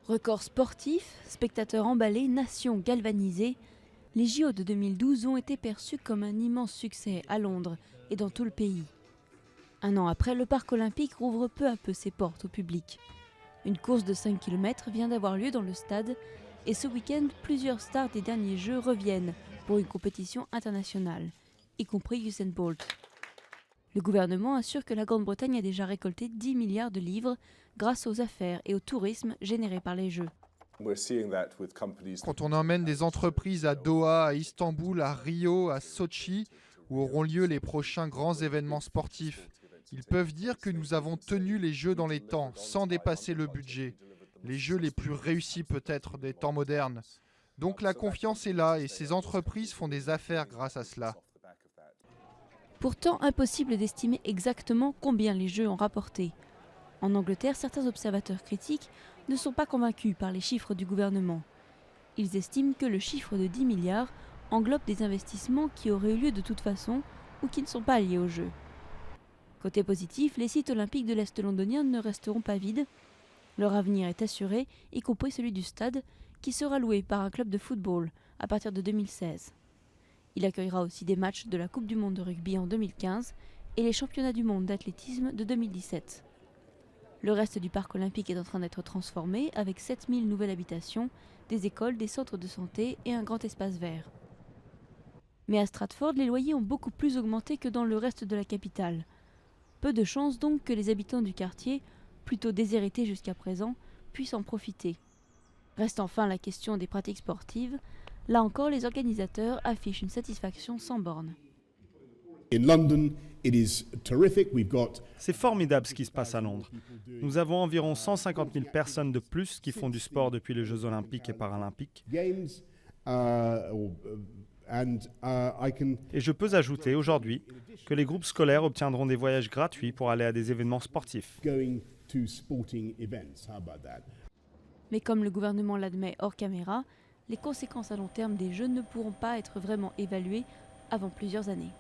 Record sportif, spectateurs emballés, nation galvanisée, les JO de 2012 ont été perçus comme un immense succès à Londres et dans tout le pays. Un an après, le parc olympique rouvre peu à peu ses portes au public. Une course de 5 km vient d'avoir lieu dans le stade et ce week-end, plusieurs stars des derniers Jeux reviennent pour une compétition internationale, y compris Usain Bolt. Le gouvernement assure que la Grande-Bretagne a déjà récolté 10 milliards de livres grâce aux affaires et au tourisme générés par les Jeux. Quand on emmène des entreprises à Doha, à Istanbul, à Rio, à Sochi, où auront lieu les prochains grands événements sportifs, ils peuvent dire que nous avons tenu les Jeux dans les temps, sans dépasser le budget. Les Jeux les plus réussis peut-être des temps modernes. Donc la confiance est là et ces entreprises font des affaires grâce à cela. Pourtant, impossible d'estimer exactement combien les Jeux ont rapporté. En Angleterre, certains observateurs critiques ne sont pas convaincus par les chiffres du gouvernement. Ils estiment que le chiffre de 10 milliards englobe des investissements qui auraient eu lieu de toute façon ou qui ne sont pas liés aux Jeux. Côté positif, les sites olympiques de l'Est londonien ne resteront pas vides. Leur avenir est assuré, y compris celui du stade, qui sera loué par un club de football à partir de 2016. Il accueillera aussi des matchs de la Coupe du monde de rugby en 2015 et les championnats du monde d'athlétisme de 2017. Le reste du parc olympique est en train d'être transformé avec 7000 nouvelles habitations, des écoles, des centres de santé et un grand espace vert. Mais à Stratford, les loyers ont beaucoup plus augmenté que dans le reste de la capitale. Peu de chance donc que les habitants du quartier, plutôt déshérités jusqu'à présent, puissent en profiter. Reste enfin la question des pratiques sportives. Là encore, les organisateurs affichent une satisfaction sans borne. C'est formidable ce qui se passe à Londres. Nous avons environ 150 000 personnes de plus qui font du sport depuis les Jeux olympiques et paralympiques. Et je peux ajouter aujourd'hui que les groupes scolaires obtiendront des voyages gratuits pour aller à des événements sportifs. Mais comme le gouvernement l'admet hors caméra, les conséquences à long terme des Jeux ne pourront pas être vraiment évaluées avant plusieurs années.